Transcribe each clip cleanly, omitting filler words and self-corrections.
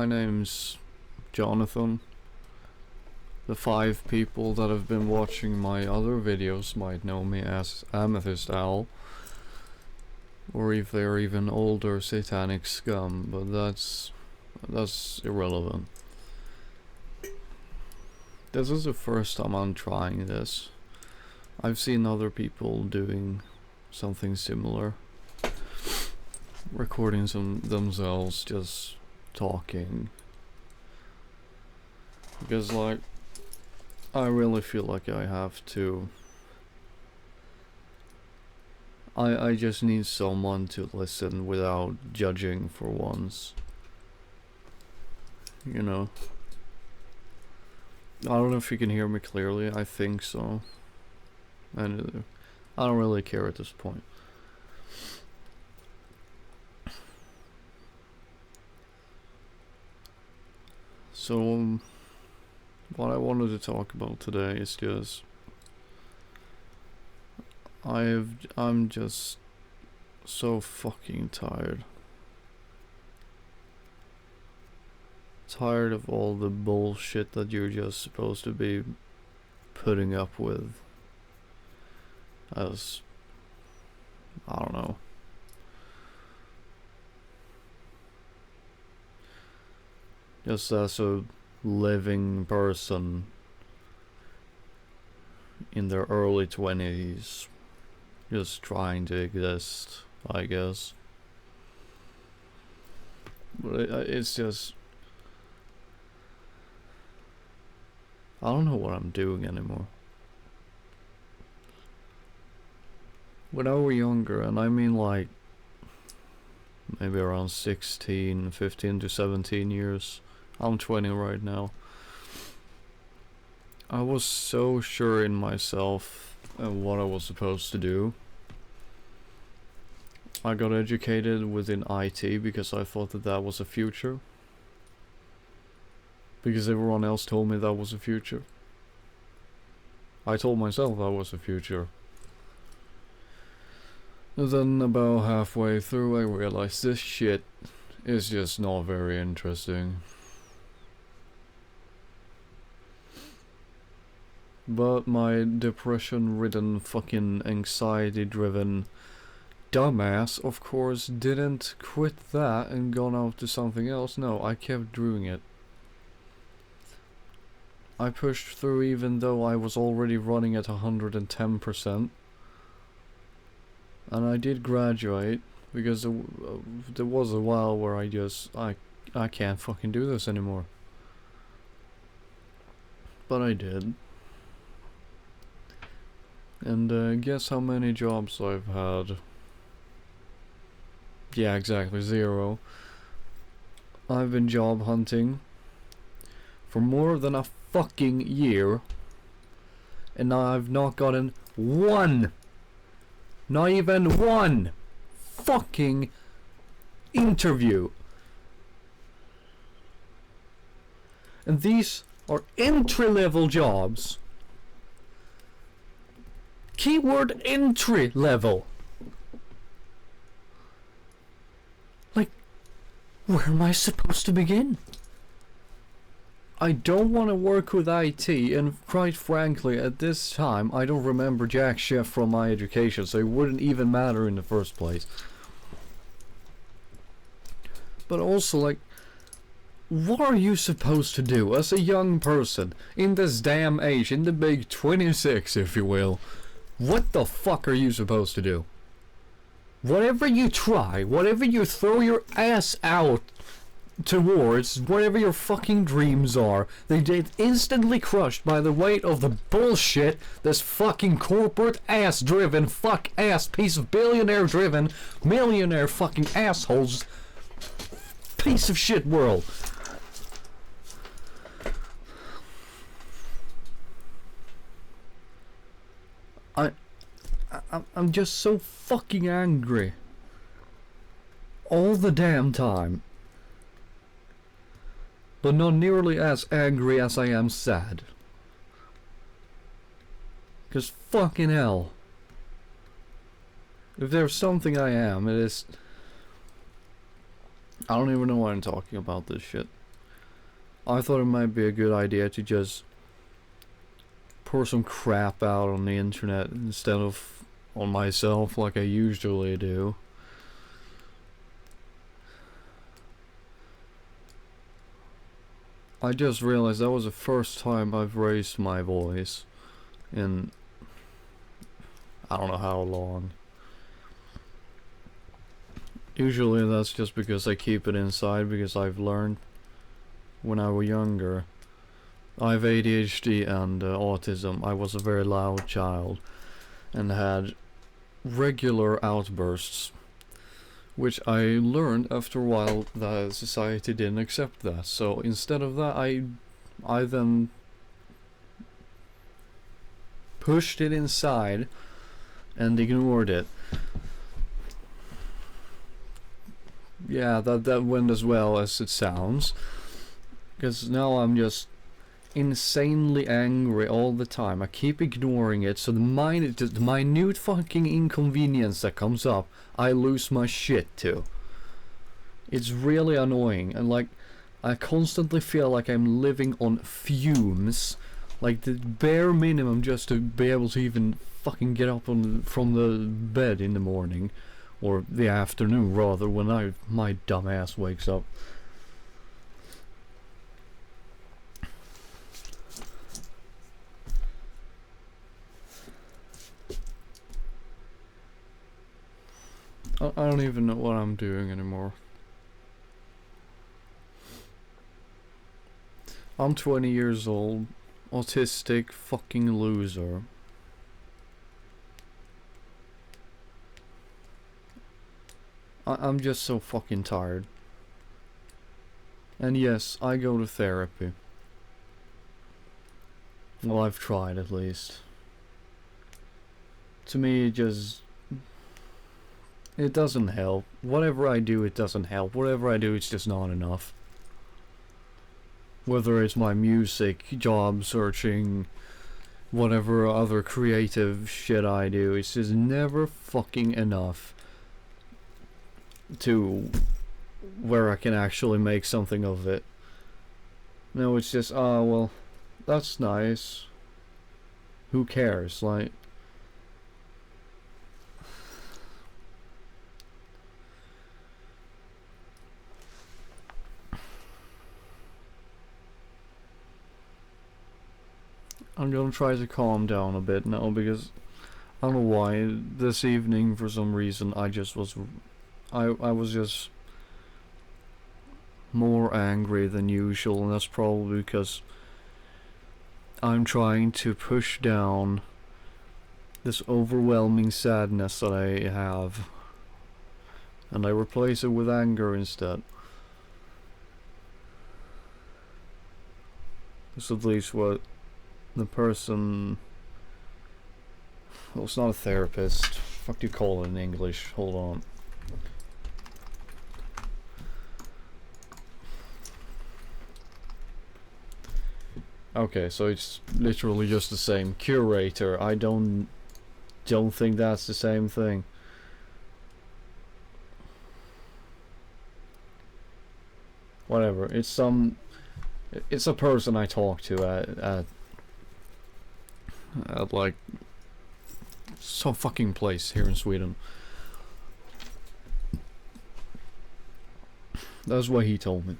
my name's Jonathan. The 5 people that have been watching my other videos might know me as Amethyst Owl. Or if they're even older, Satanic Scum, but that's irrelevant. This is the first time I'm trying this. I've seen other people doing something similar. Recording themselves just talking. Because like, I really feel like I have to. I just need someone to listen without judging for once. You know. I don't know if you can hear me clearly, I think so. And I don't really care at this point. So, what I wanted to talk about today is just I'm just so fucking tired. Tired of all the bullshit that you're just supposed to be putting up with as, I don't know, just as a living person in their early 20s, just trying to exist, I guess. But it's just, I don't know what I'm doing anymore. When I was younger, and I mean like maybe around 15 to 17 years, I'm 20 right now, I was so sure in myself and what I was supposed to do. I got educated within IT because I thought that was a future. Because everyone else told me that was a future. I told myself that was a future. And then about halfway through I realized this shit is just not very interesting. But my depression-ridden, fucking anxiety-driven dumbass, of course, didn't quit that and gone out to something else. No, I kept doing it. I pushed through even though I was already running at 110%. And I did graduate, because there was a while where I can't fucking do this anymore. But I did. And guess how many jobs I've had? Yeah, exactly, 0. I've been job hunting for more than a fucking year, and I've not gotten one, not even one fucking interview. And these are entry-level jobs. Keyword entry level. Like, where am I supposed to begin? I don't want to work with IT, and quite frankly, at this time, I don't remember jack shit from my education, so it wouldn't even matter in the first place. But also, like, what are you supposed to do as a young person, in this damn age, in the big 26, if you will? What the fuck are you supposed to do? Whatever you try, whatever you throw your ass out towards, whatever your fucking dreams are, they get instantly crushed by the weight of the bullshit this fucking corporate ass driven, fuck ass piece of billionaire driven, millionaire fucking assholes piece of shit world. I'm just so fucking angry all the damn time, but not nearly as angry as I am sad. 'Cause fucking hell, if there's something I am, it is, I don't even know why I'm talking about this shit. I thought it might be a good idea to just pour some crap out on the internet instead of on myself like I usually do. I just realized that was the first time I've raised my voice in I don't know how long. Usually that's just because I keep it inside, because I've learned when I was younger. I have ADHD and autism. I was a very loud child and had regular outbursts, which I learned after a while that society didn't accept that. So instead of that, I then pushed it inside and ignored it. Yeah, that went as well as it sounds. Because now I'm just insanely angry all the time. I keep ignoring it, so the minute fucking inconvenience that comes up, I lose my shit to. It's really annoying, and like, I constantly feel like I'm living on fumes. Like the bare minimum just to be able to even fucking get up from the bed in the morning. Or the afternoon, rather, when my dumb ass wakes up. I don't even know what I'm doing anymore. I'm 20 years old, autistic fucking loser. I'm just so fucking tired. And yes, I go to therapy. Well, I've tried at least. To me, it doesn't help. Whatever I do, it doesn't help. Whatever I do, it's just not enough. Whether it's my music, job searching, whatever other creative shit I do, it's just never fucking enough to where I can actually make something of it. No, it's just, well, that's nice. Who cares? Like, I'm gonna try to calm down a bit now, because I don't know why this evening, for some reason, I was just more angry than usual, and that's probably because I'm trying to push down this overwhelming sadness that I have, and I replace it with anger instead. That's at least what the person... Well, it's not a therapist. Fuck do you call it in English? Hold on. Okay, so it's literally just the same. Curator. I don't think that's the same thing. Whatever. It's a person I talk to at like some fucking place here in Sweden. That's what he told me.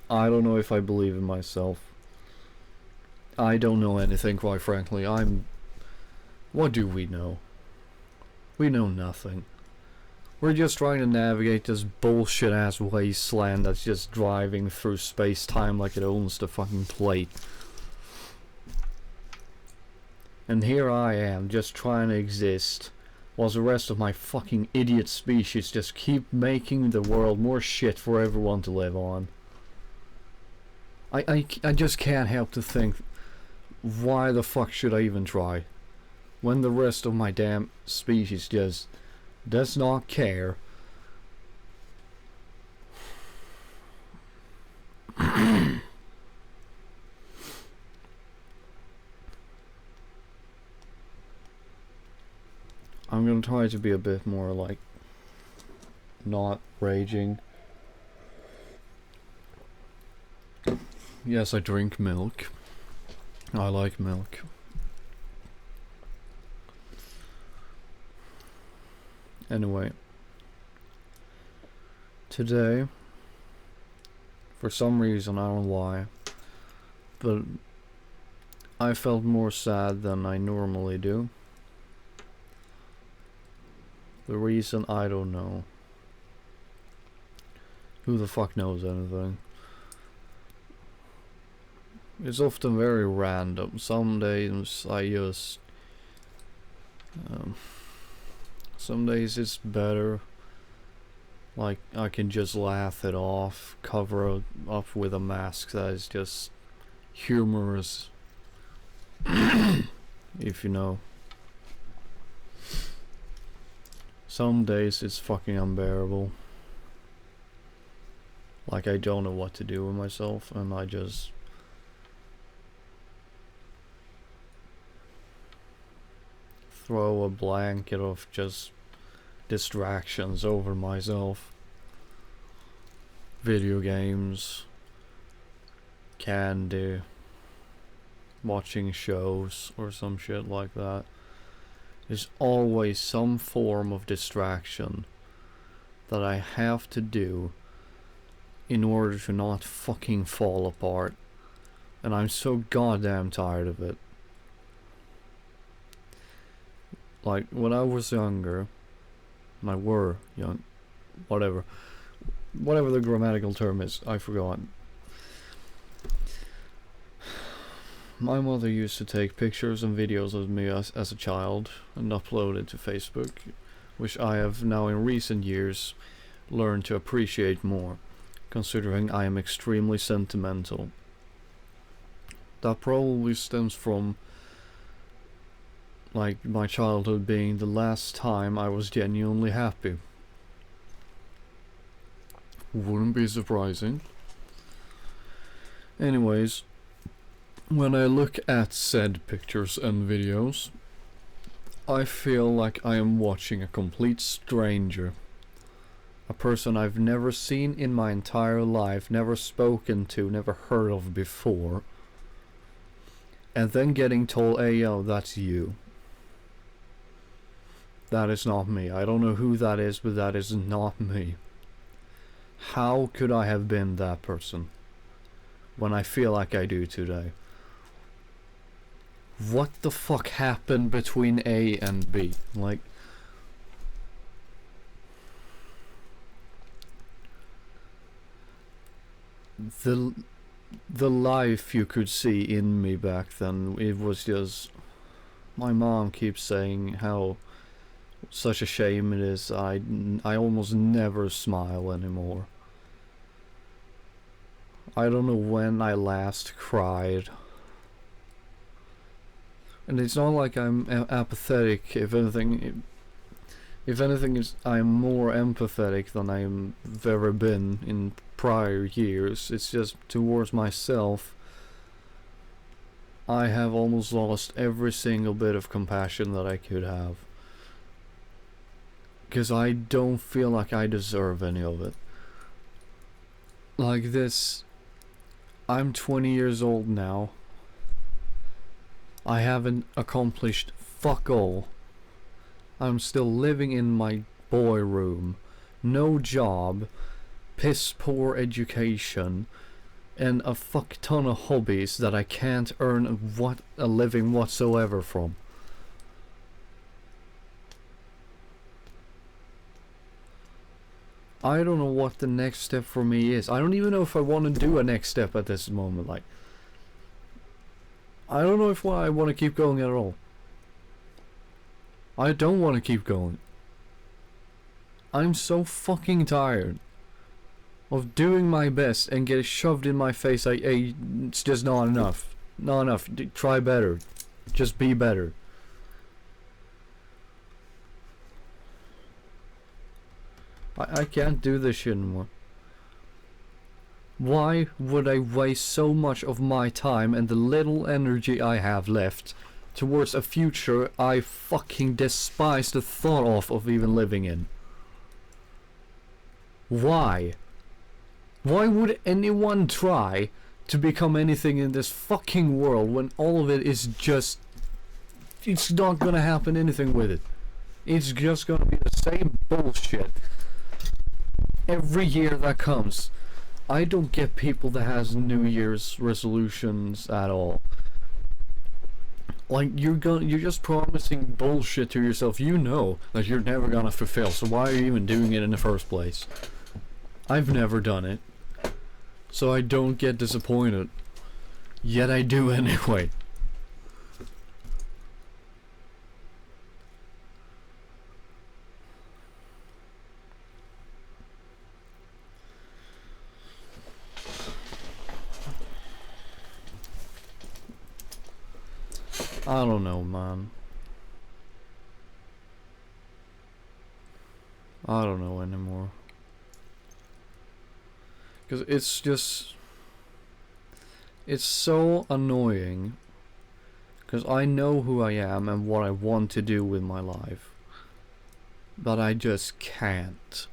I don't know if I believe in myself. I don't know anything, quite frankly. What do we know? We know nothing. We're just trying to navigate this bullshit ass wasteland that's just driving through space-time like it owns the fucking plate. And here I am, just trying to exist, while the rest of my fucking idiot species just keep making the world more shit for everyone to live on. I just can't help to think, why the fuck should I even try? When the rest of my damn species just does not care. I'm gonna try to be a bit more like not raging. Yes, I drink milk. I like milk. Anyway. Today, for some reason, I don't know why, but I felt more sad than I normally do. The reason, I don't know. Who the fuck knows anything? It's often very random. Some days I just... some days it's better. Like, I can just laugh it off, cover it up with a mask that is just humorous. If you know. Some days it's fucking unbearable. Like, I don't know what to do with myself, and I just... throw a blanket of just distractions over myself. Video games, candy, watching shows or some shit like that. There's always some form of distraction that I have to do in order to not fucking fall apart. And I'm so goddamn tired of it. Like, when I was younger, and I were young, whatever the grammatical term is, I forgot. My mother used to take pictures and videos of me as a child and upload it to Facebook, which I have now in recent years learned to appreciate more, considering I am extremely sentimental. That probably stems from like my childhood being the last time I was genuinely happy. Wouldn't be surprising. Anyways, when I look at said pictures and videos, I feel like I am watching a complete stranger. A person I've never seen in my entire life, never spoken to, never heard of before. And then getting told, hey yo, that's you. That is not me. I don't know who that is, but that is not me. How could I have been that person when I feel like I do today? What the fuck happened between A and B? Like, the life you could see in me back then, it was just... My mom keeps saying how such a shame it is. I almost never smile anymore. I don't know when I last cried. And it's not like I'm apathetic. If anything, I'm more empathetic than I've ever been in prior years. It's just towards myself. I have almost lost every single bit of compassion that I could have. Because I don't feel like I deserve any of it. Like this, I'm 20 years old now. I haven't accomplished fuck all. I'm still living in my boy room. No job. Piss poor education. And a fuck ton of hobbies that I can't earn a living whatsoever from. I don't know what the next step for me is. I don't even know if I want to do a next step at this moment. Like, I don't know if I want to keep going at all. I don't want to keep going. I'm so fucking tired of doing my best and get shoved in my face like, hey, it's just not enough. Not enough. Try better. Just be better. I can't do this shit anymore. Why would I waste so much of my time and the little energy I have left towards a future I fucking despise the thought of even living in? Why? Why would anyone try to become anything in this fucking world when all of it is just... It's not gonna happen anything with it. It's just gonna be the same bullshit every year that comes. I don't get people that has New Year's resolutions at all. Like, you're just promising bullshit to yourself. You know that you're never gonna fulfill, so why are you even doing it in the first place? I've never done it, so I don't get disappointed. Yet I do anyway. I don't know, man. I don't know anymore. Because it's just... It's so annoying. Because I know who I am and what I want to do with my life. But I just can't.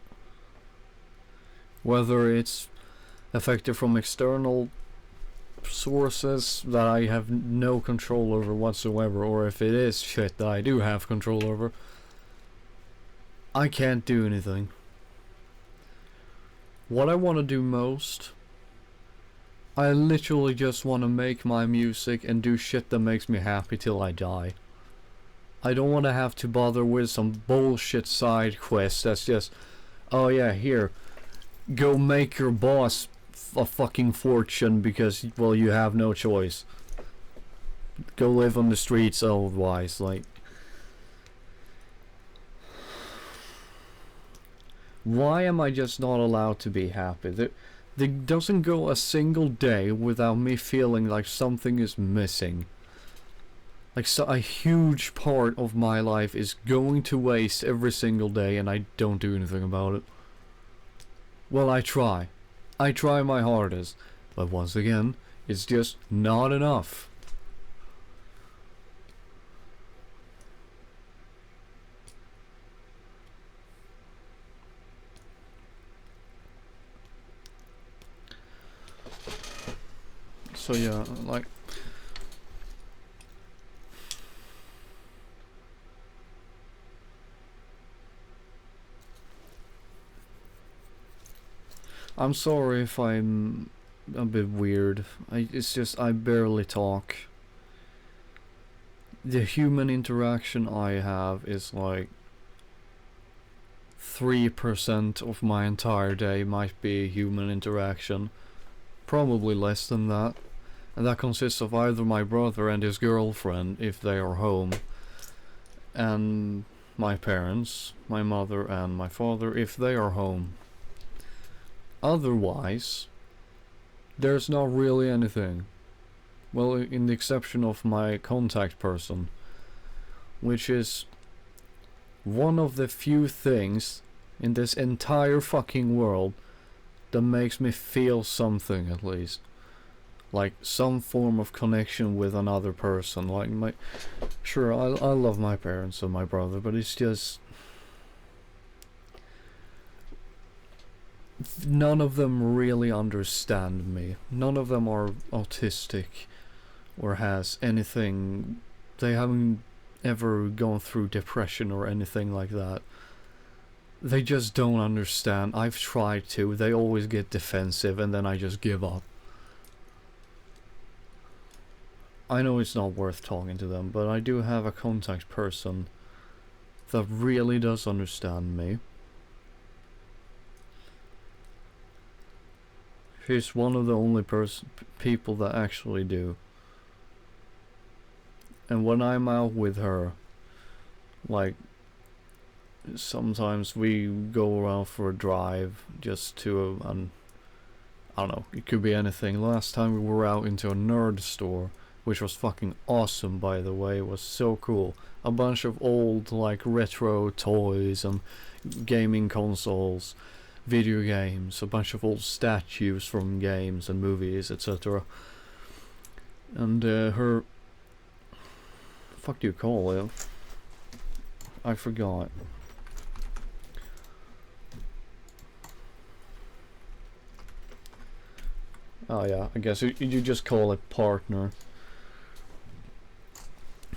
Whether it's affected from external sources that I have no control over whatsoever, or if it is shit that I do have control over, I can't do anything. What I want to do most, I literally just want to make my music and do shit that makes me happy till I die. I don't want to have to bother with some bullshit side quest that's just, oh yeah, here, go make your boss a fucking fortune because, well, you have no choice. Go live on the streets otherwise, like... Why am I just not allowed to be happy? There doesn't go a single day without me feeling like something is missing. Like, so a huge part of my life is going to waste every single day and I don't do anything about it. Well, I try. I try my hardest, but once again, it's just not enough. So yeah, like... I'm sorry if I'm a bit weird. It's just I barely talk. The human interaction I have is like 3% of my entire day might be human interaction. Probably less than that. And that consists of either my brother and his girlfriend, if they are home, and my parents, my mother and my father, if they are home. Otherwise, there's not really anything. Well, in the exception of my contact person, which is one of the few things in this entire fucking world that makes me feel something, at least. Like some form of connection with another person. Like sure, I love my parents and my brother, but it's just... None of them really understand me. None of them are autistic or has anything... They haven't ever gone through depression or anything like that. They just don't understand. I've tried to. They always get defensive and then I just give up. I know it's not worth talking to them, but I do have a contact person that really does understand me. She's one of the only people that actually do. And when I'm out with her, like, sometimes we go around for a drive just to, I don't know, it could be anything. Last time we were out into a nerd store, which was fucking awesome, by the way. It was so cool. A bunch of old, like, retro toys and gaming consoles, video games, a bunch of old statues from games and movies, etc. And her... Fuck do you call it? I forgot. Oh yeah, I guess you just call it partner.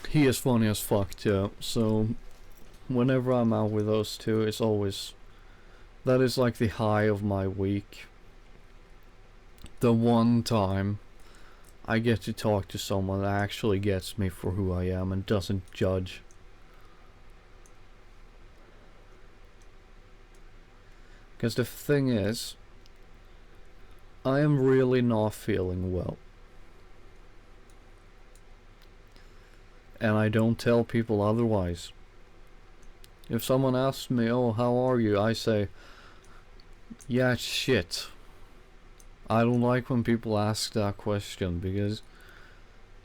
He is funny as fuck too, so whenever I'm out with those two, it's always... That is like the high of my week. The one time I get to talk to someone that actually gets me for who I am and doesn't judge. Because the thing is, I am really not feeling well. And I don't tell people otherwise. If someone asks me, oh, how are you? I say, yeah, it's shit. I don't like when people ask that question because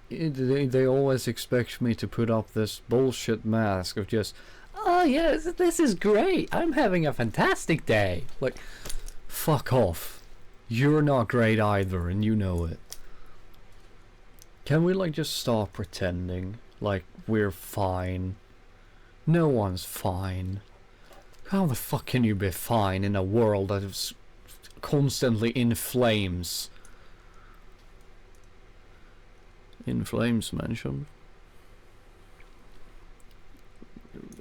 they always expect me to put up this bullshit mask of just, oh yes, this is great. I'm having a fantastic day. Like, fuck off. You're not great either, and you know it. Can we like just stop pretending like we're fine? No one's fine. How the fuck can you be fine in a world that is constantly in flames? In flames mentioned.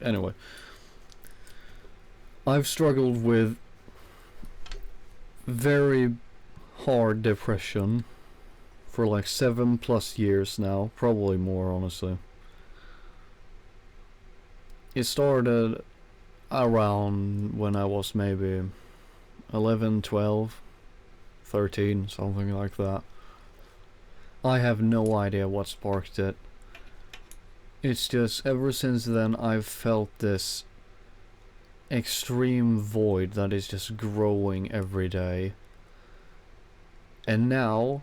Anyway, I've struggled with very hard depression for like 7+ years now, probably more honestly. It started around when I was maybe 11, 12, 13, something like that. I have no idea what sparked it. It's just ever since then I've felt this extreme void that is just growing every day. And now,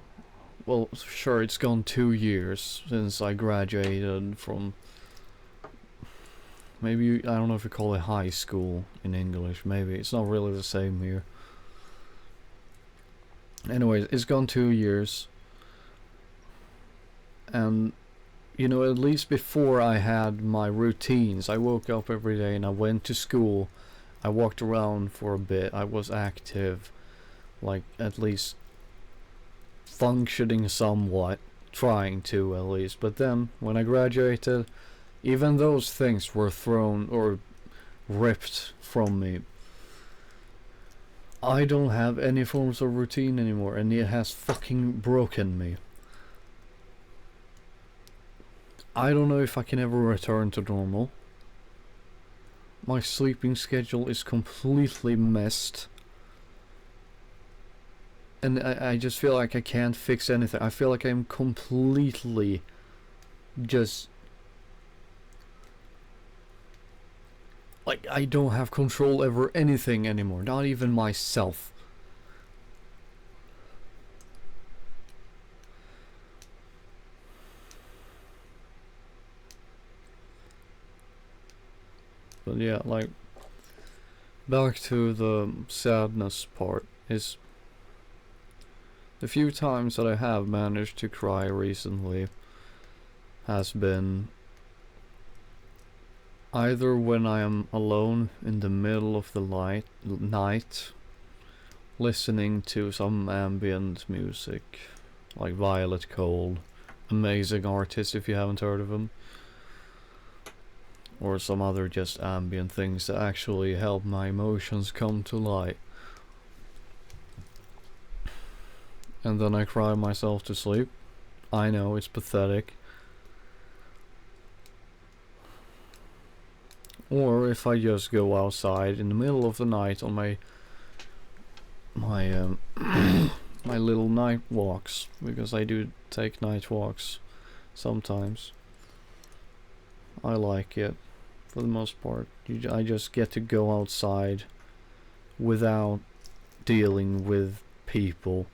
well, sure, it's gone 2 years since I graduated from... Maybe, I don't know if you call it high school in English, maybe. It's not really the same here. Anyways, it's gone 2 years. And, you know, at least before I had my routines, I woke up every day and I went to school. I walked around for a bit. I was active. Like, at least functioning somewhat. Trying to, at least. But then, when I graduated... Even those things were thrown or ripped from me. I don't have any forms of routine anymore, and it has fucking broken me. I don't know if I can ever return to normal. My sleeping schedule is completely messed. And I just feel like I can't fix anything. I feel like I'm completely just... Like, I don't have control over anything anymore, not even myself. But yeah, like, back to the sadness part, is the few times that I have managed to cry recently has been either when I am alone in the middle of the night, listening to some ambient music, like Violet Cold, amazing artist if you haven't heard of him, or some other just ambient things that actually help my emotions come to light. And then I cry myself to sleep. I know, it's pathetic. Or if I just go outside in the middle of the night on my my little night walks, because I do take night walks sometimes. I like it for the most part. I just get to go outside without dealing with people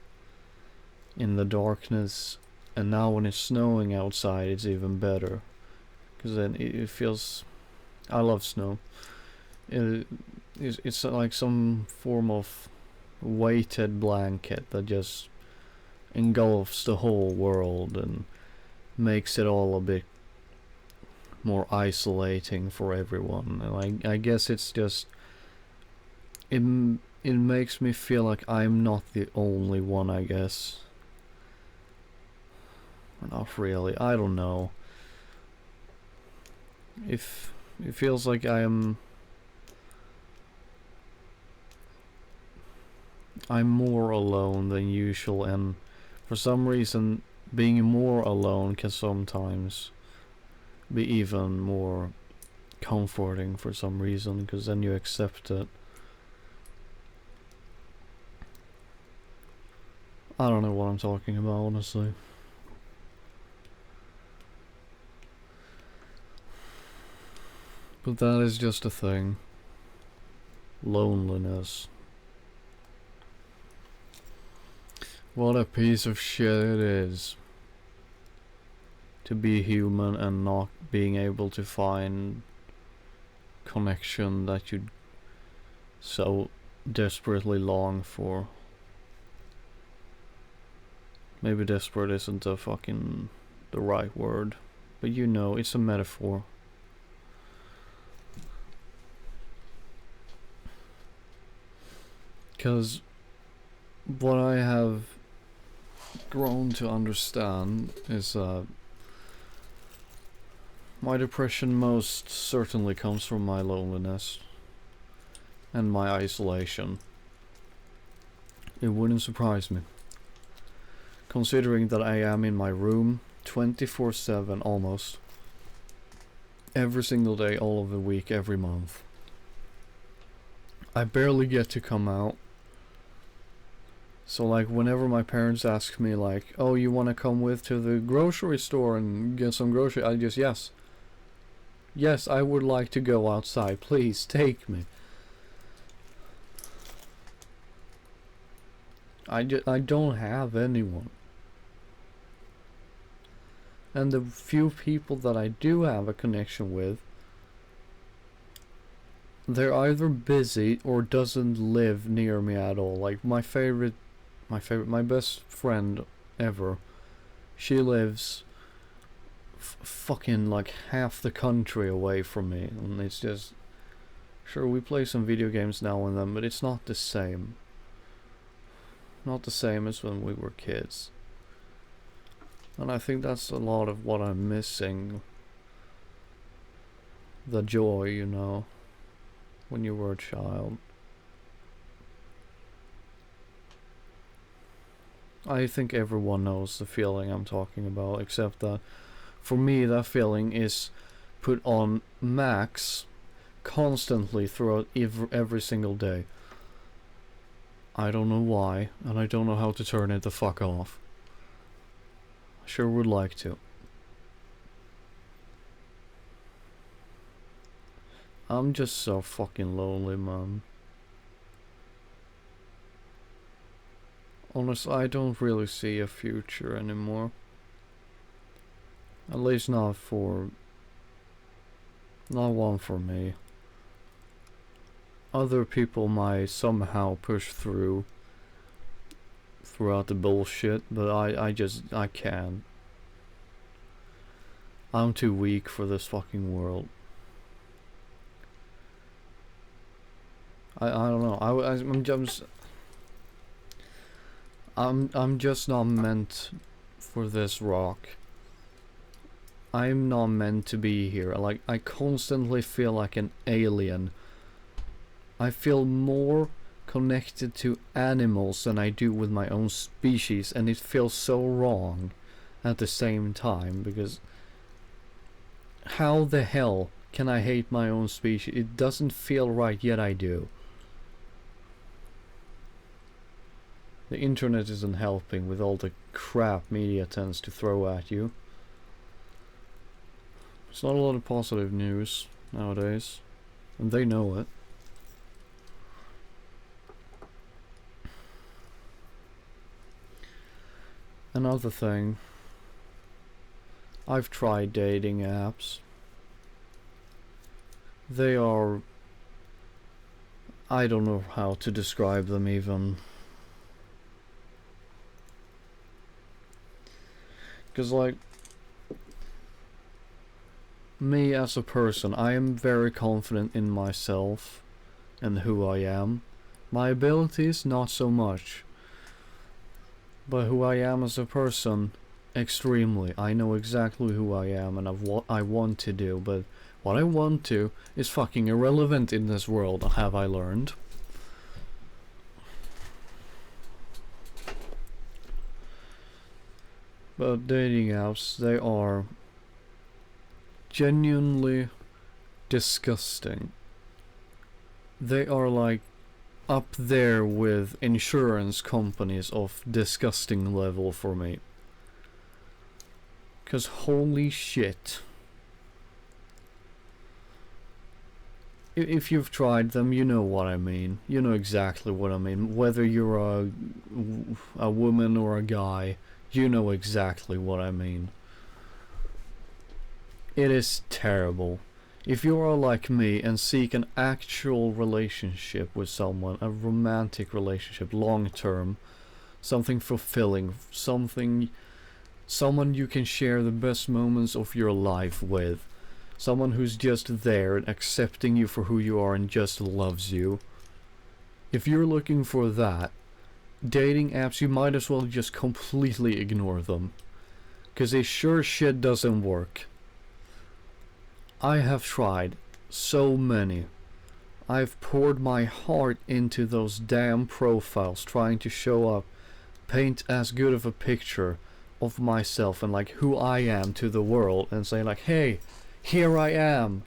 in the darkness, and now when it's snowing outside it's even better, because then it feels... I love snow. It's like some form of weighted blanket that just engulfs the whole world and makes it all a bit more isolating for everyone. And I guess it's just... It makes me feel like I'm not the only one, I guess. Not really, I don't know. If it feels like I'm more alone than usual, and for some reason being more alone can sometimes be even more comforting for some reason, because then you accept it. I don't know what I'm talking about, honestly. But that is just a thing. Loneliness. What a piece of shit it is to be human and not being able to find connection that you so desperately long for. Maybe desperate isn't the right word, but you know, it's a metaphor. Because what I have grown to understand is my depression most certainly comes from my loneliness and my isolation. It wouldn't surprise me, considering that I am in my room 24/7 almost every single day, all of the week, every month. I barely get to come out. So like whenever my parents ask me like, oh, you want to come with to the grocery store and get some grocery, I just yes, I would like to go outside, please take me. I don't have anyone. And the few people that I do have a connection with, they're either busy or doesn't live near me at all. Like my best friend ever, she lives fucking like half the country away from me, and it's just, sure, we play some video games now and then, but it's not the same. Not the same as when we were kids. And I think that's a lot of what I'm missing. The joy, you know, when you were a child. I think everyone knows the feeling I'm talking about, except that for me that feeling is put on max constantly throughout every single day. I don't know why, and I don't know how to turn it the fuck off. I sure would like to. I'm just so fucking lonely, man. Honestly, I don't really see a future anymore. At least not one for me. Other people might somehow push throughout the bullshit, but I can't. I'm too weak for this fucking world. I don't know. I'm just not meant for this rock. I'm not meant to be here. Like, I constantly feel like an alien. I feel more connected to animals than I do with my own species, and it feels so wrong at the same time, because how the hell can I hate my own species? It doesn't feel right, yet I do. The internet isn't helping with all the crap media tends to throw at you. There's not a lot of positive news nowadays, and they know it. Another thing, I've tried dating apps. They are, I don't know how to describe them even. Because like, me as a person, I am very confident in myself and who I am. My abilities, not so much. But who I am as a person Extremely. I know exactly who I am and of what I want to do, but what I want to is fucking irrelevant in this world, have I learned. But dating apps, they are genuinely disgusting. They are like up there with insurance companies of disgusting level for me. 'Cause holy shit. If you've tried them, you know what I mean. You know exactly what I mean. Whether you're a woman or a guy, you know exactly what I mean. It is terrible. If you are like me and seek an actual relationship with someone, a romantic relationship, long term, something fulfilling, someone you can share the best moments of your life with, someone who's just there and accepting you for who you are and just loves you. If you're looking for that, dating apps, you might as well just completely ignore them. 'Cause they sure shit doesn't work. I have tried so many. I've poured my heart into those damn profiles trying to show up, paint as good of a picture of myself and like who I am to the world and say like, hey, here I am.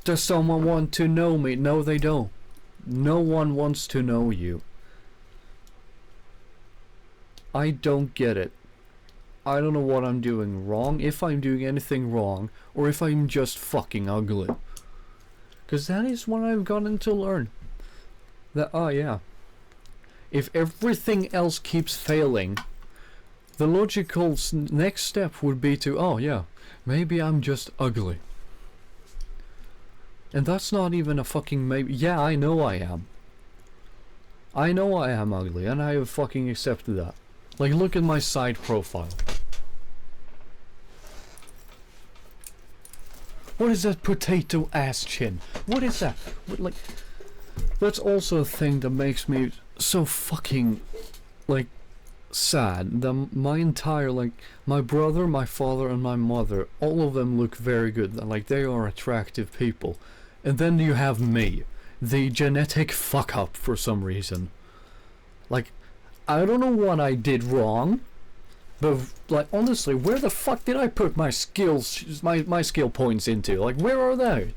Does someone want to know me? No, they don't. No one wants to know you. I don't get it. I don't know what I'm doing wrong, if I'm doing anything wrong, or if I'm just fucking ugly. 'Cause that is what I've gotten to learn. That, oh yeah. If everything else keeps failing, the logical next step would be to, oh yeah, maybe I'm just ugly. And that's not even a fucking maybe. Yeah, I know I am. I know I am ugly, and I have fucking accepted that. Like, look at my side profile. What is that potato ass chin? What is that? What, like, that's also a thing that makes me so fucking, like, sad. My entire, like, my brother, my father, and my mother, all of them look very good. Like, they are attractive people. And then you have me, the genetic fuck up for some reason. Like, I don't know what I did wrong, but like honestly, where the fuck did I put my skills, my skill points into? Like, where are they?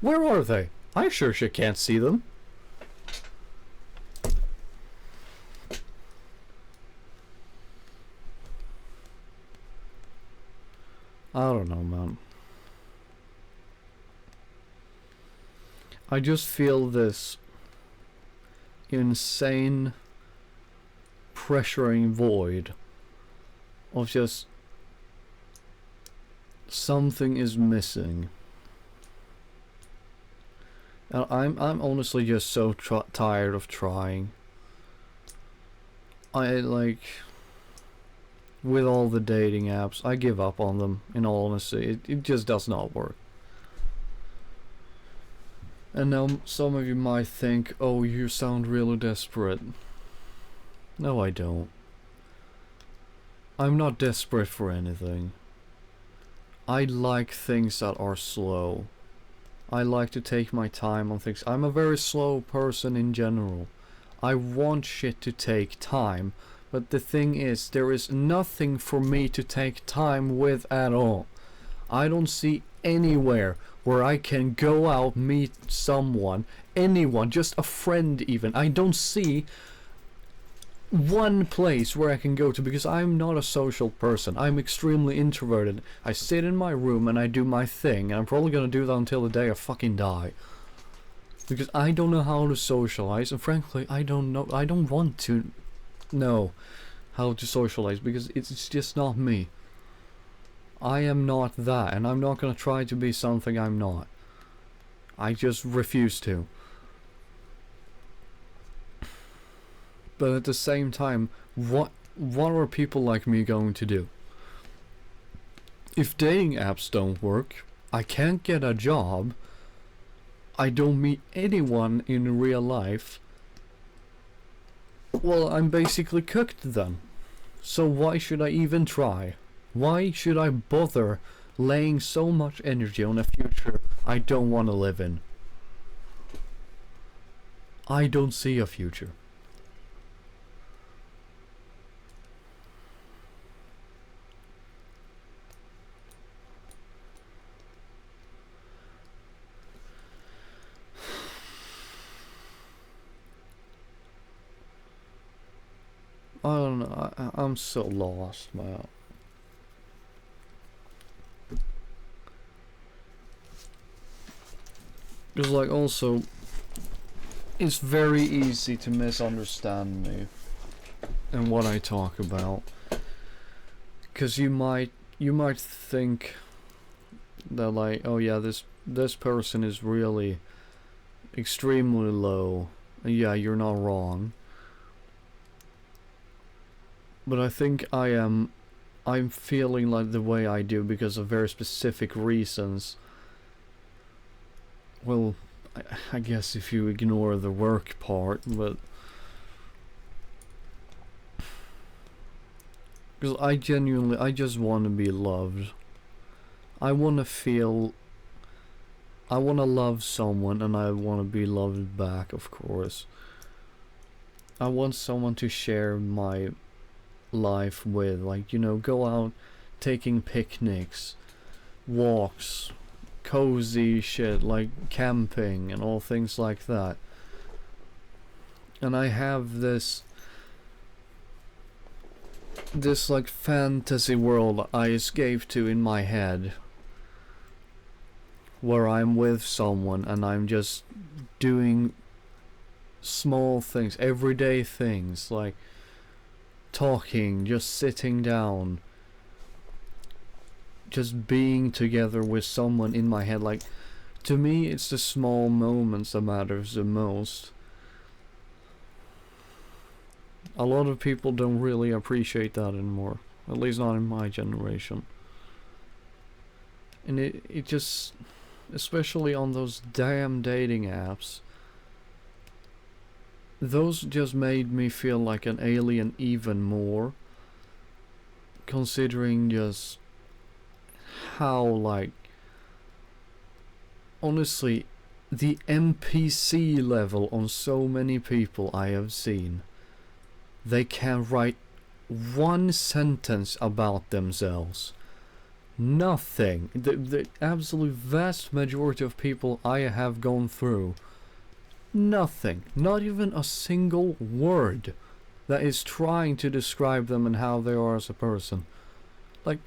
Where are they? I sure shit can't see them. I don't know, man. I just feel this insane pressuring void of just something is missing. And I'm honestly just so tired of trying. I like, with all the dating apps, I give up on them, in all honesty. It just does not work. And now some of you might think, oh, you sound really desperate. No, I don't. I'm not desperate for anything. I like things that are slow. I like to take my time on things. I'm a very slow person in general. I want shit to take time, but the thing is, there is nothing for me to take time with at all. I don't see anywhere where I can go out, meet someone, anyone, just a friend even. I don't see one place where I can go to, because I'm not a social person. I'm extremely introverted. I sit in my room and I do my thing, and I'm probably gonna do that until the day I fucking die. Because I don't know how to socialize, and frankly, I don't want to know how to socialize, because it's just not me. I am not that, and I'm not gonna try to be something I'm not. I just refuse to. But at the same time, what are people like me going to do? If dating apps don't work, I can't get a job, I don't meet anyone in real life, well, I'm basically cooked then. So why should I even try? Why should I bother laying so much energy on a future I don't want to live in? I don't see a future. I don't know, I'm so lost, man. Because, like, also, it's very easy to misunderstand me and what I talk about. Because you might think that, like, oh yeah, this person is really extremely low. Yeah, you're not wrong. But I think I'm feeling like the way I do because of very specific reasons. Well, I guess if you ignore the work part, but because I just want to be loved. I want to love someone, and I want to be loved back, of course. I want someone to share my life with, like, you know, go out taking picnics, walks, cozy shit like camping and all things like that. And I have this like fantasy world I escape to in my head, where I'm with someone and I'm just doing small things, everyday things, like talking, just sitting down, just being together with someone in my head. Like, to me, it's the small moments that matters the most. A lot of people don't really appreciate that anymore, at least not in my generation. And it just, especially on those damn dating apps, those just made me feel like an alien even more, considering just how, like, honestly, the NPC level on so many people I have seen. They can write one sentence about themselves. Nothing. The absolute vast majority of people I have gone through, nothing. Not even a single word that is trying to describe them and how they are as a person. Like,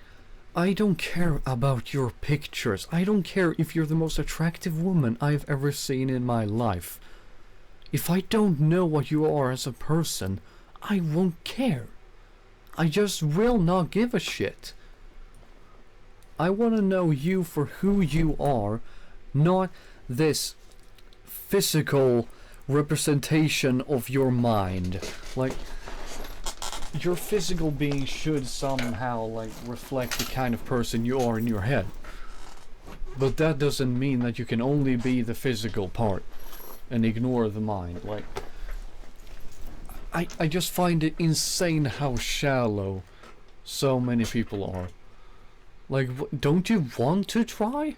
I don't care about your pictures. I don't care if you're the most attractive woman I've ever seen in my life. If I don't know what you are as a person, I won't care. I just will not give a shit. I want to know you for who you are, not this physical representation of your mind. Like, your physical being should somehow, like, reflect the kind of person you are in your head. But that doesn't mean that you can only be the physical part and ignore the mind. Like, I just find it insane how shallow so many people are. Like, don't you want to try?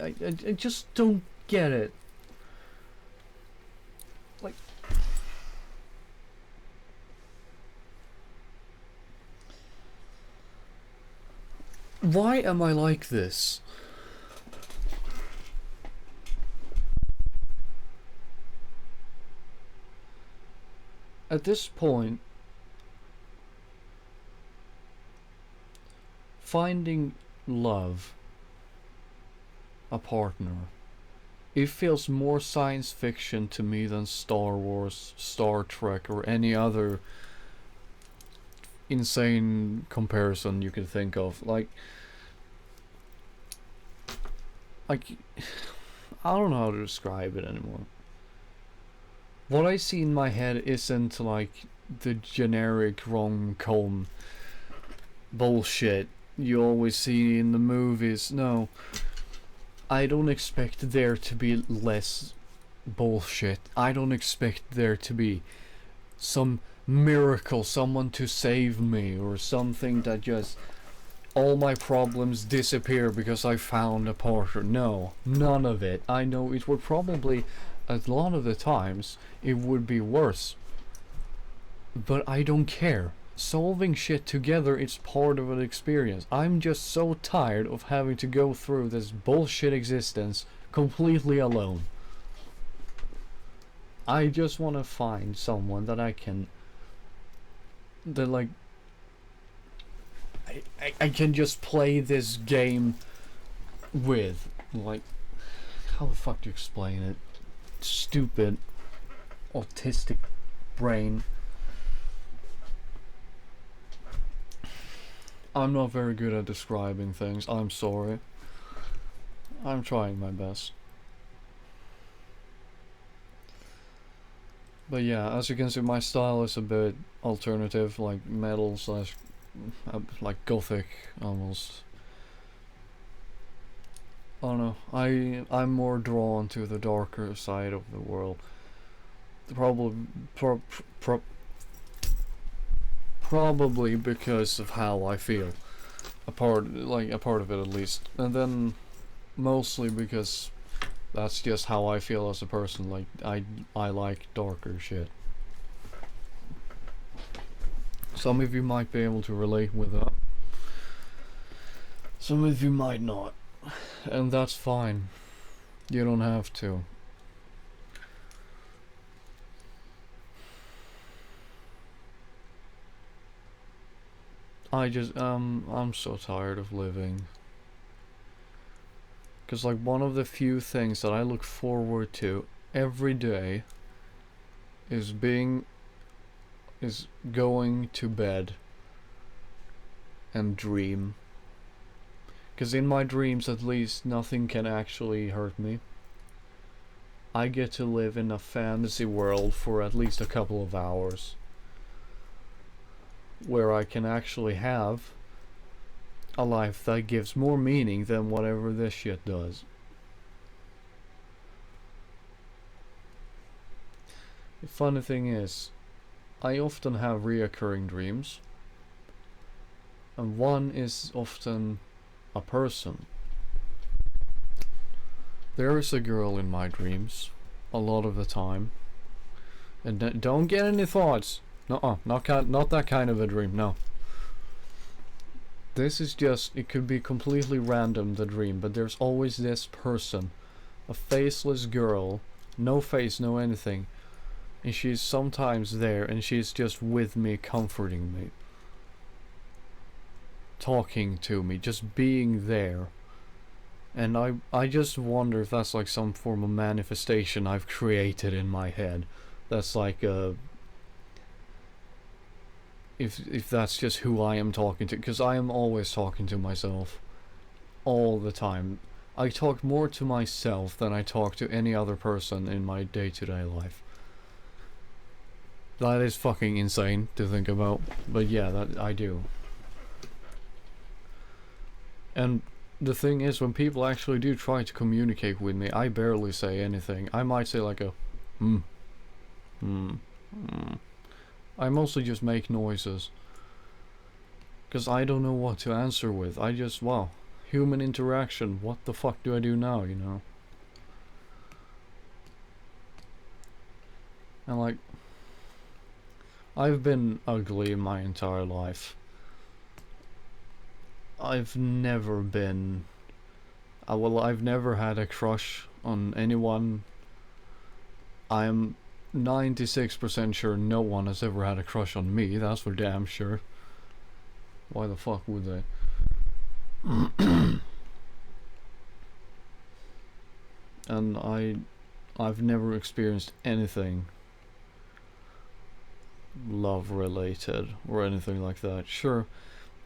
I just don't get it. Like, why am I like this? At this point, finding love, a partner, it feels more science fiction to me than Star Wars, Star Trek, or any other insane comparison you could think of. Like, I don't know how to describe it anymore. What I see in my head isn't like the generic rom-com bullshit you always see in the movies. No, I don't expect there to be less bullshit. I don't expect there to be some miracle, someone to save me, or something that just all my problems disappear because I found a partner. No, none of it. I know it would probably, a lot of the times, it would be worse. But I don't care. Solving shit together is part of an experience. I'm just so tired of having to go through this bullshit existence completely alone. I just want to find someone that I can, that like, I can just play this game with. Like, how the fuck do you explain it? Stupid autistic brain. I'm not very good at describing things. I'm sorry. I'm trying my best. But yeah, as you can see, my style is a bit alternative, like metal slash, like gothic almost. I don't know. I'm more drawn to the darker side of the world. Probably because of how I feel. A part of it at least, and then mostly because that's just how I feel as a person. Like I like darker shit. Some of you might be able to relate with that. Some of you might not. And that's fine. You don't have to. I'm so tired of living. Because like one of the few things that I look forward to every day is going to bed and dream. Because in my dreams at least nothing can actually hurt me. I get to live in a fantasy world for at least a couple of hours, where I can actually have a life that gives more meaning than whatever this shit does. The funny thing is, I often have reoccurring dreams, and one is often a person. There is a girl in my dreams a lot of the time, and don't get any thoughts. No, not that kind of a dream. No. This is just, it could be completely random, the dream, but there's always this person, a faceless girl, no face, no anything, and she's sometimes there, and she's just with me, comforting me, talking to me, just being there. And I just wonder if that's like some form of manifestation I've created in my head. That's like a, if that's just who I am talking to, because I am always talking to myself all the time. I talk more to myself than I talk to any other person in my day-to-day life. That is fucking insane to think about, but yeah, that I do. And the thing is, when people actually do try to communicate with me, I barely say anything. I might say like a I mostly just make noises, because I don't know what to answer with. I just, wow, human interaction, what the fuck do I do now, you know? And like, I've been ugly my entire life. I've never been, I've never had a crush on anyone. I'm 96% sure no one has ever had a crush on me, that's for damn sure. Why the fuck would they? And I've never experienced anything love related or anything like that. Sure,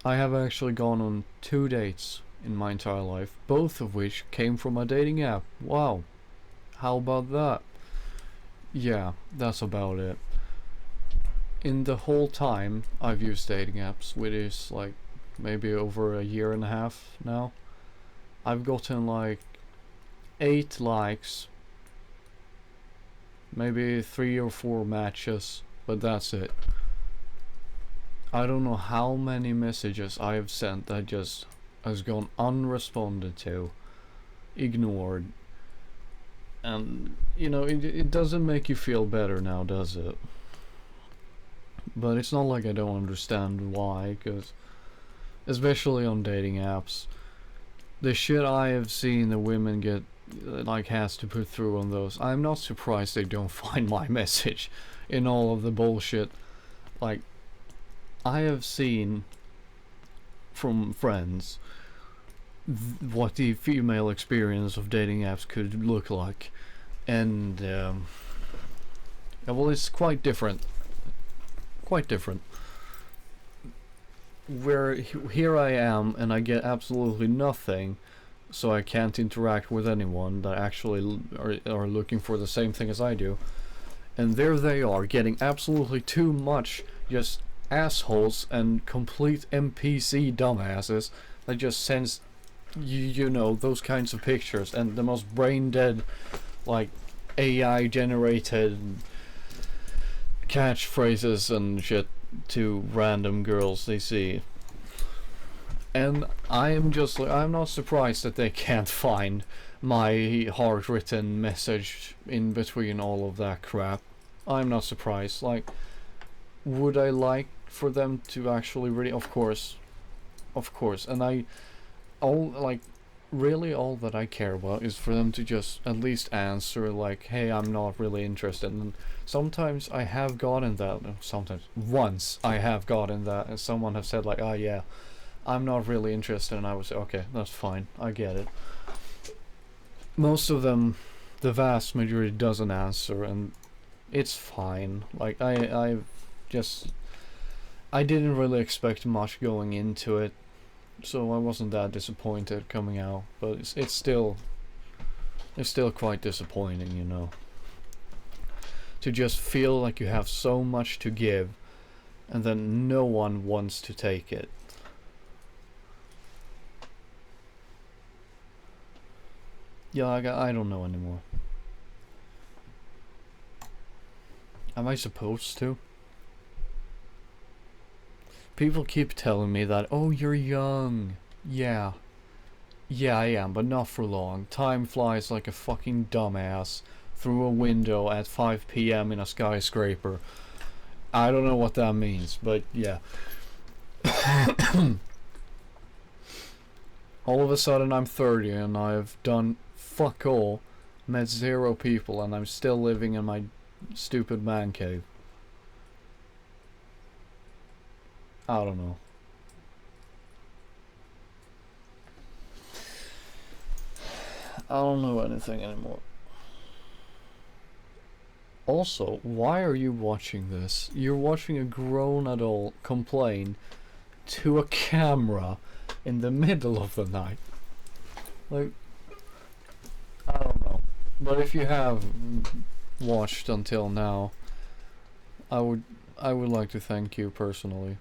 I have actually gone on 2 dates in my entire life, both of which came from a dating app. Wow, how about that? Yeah, that's about it. In the whole time I've used dating apps, which is like maybe over a year and a half now, I've gotten like 8 likes, maybe 3 or 4 matches, but that's it. I don't know how many messages I have sent that just has gone unresponded to, ignored, and you know, it doesn't make you feel better now, does it? But it's not like I don't understand why, because especially on dating apps, the shit I have seen the women get, like, has to put through on those, I'm not surprised they don't find my message in all of the bullshit. Like, I have seen from friends what the female experience of dating apps could look like, and well, it's quite different. Quite different. Where here I am and I get absolutely nothing, so I can't interact with anyone that actually are looking for the same thing as I do, and there they are getting absolutely too much, just assholes and complete NPC dumbasses that just sends you know, those kinds of pictures and the most brain dead, like, AI generated catchphrases and shit to random girls they see. And I am just like, I'm not surprised that they can't find my hard written message in between all of that crap. I'm not surprised. Like, would I like for them to actually really, of course, and really all that I care about is for them to just at least answer, like, hey, I'm not really interested. And sometimes I have gotten that, once I have gotten that, and someone have said, like, oh yeah, I'm not really interested, and I would say, okay, that's fine, I get it. Most of them, the vast majority, doesn't answer, and it's fine. Like, I didn't really expect much going into it, so I wasn't that disappointed coming out, but it's still quite disappointing, you know, to just feel like you have so much to give and then no one wants to take it. Yeah, I don't know anymore. Am I supposed to? People keep telling me that, oh, you're young. Yeah, I am, but not for long. Time flies like a fucking dumbass through a window at 5 p.m. in a skyscraper. I don't know what that means, but yeah. All of a sudden I'm 30 and I've done fuck all, met 0 people, and I'm still living in my stupid man cave. I don't know. I don't know anything anymore. Also, why are you watching this? You're watching a grown adult complain to a camera in the middle of the night. Like, I don't know. But if you have watched until now, I would like to thank you personally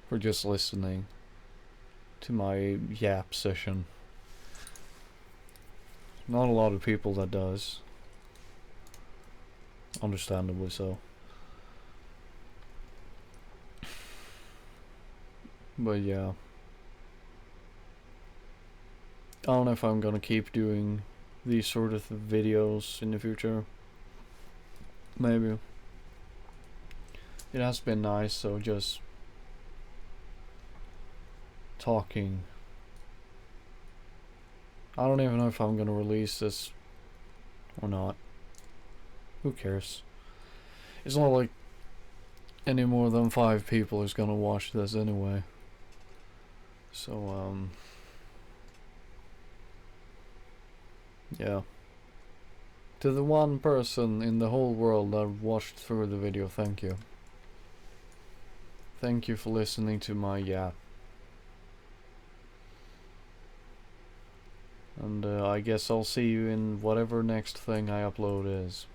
for just listening to my Yap session. Not a lot of people that does. Understandably so. But yeah. I don't know if I'm gonna keep doing these sort of videos in the future. Maybe. It has been nice, so just talking. I don't even know if I'm gonna release this or not. Who cares? It's not like any more than 5 people is gonna watch this anyway. So, yeah. To the one person in the whole world that watched through the video, thank you. Thank you for listening to my yap. And I guess I'll see you in whatever next thing I upload is.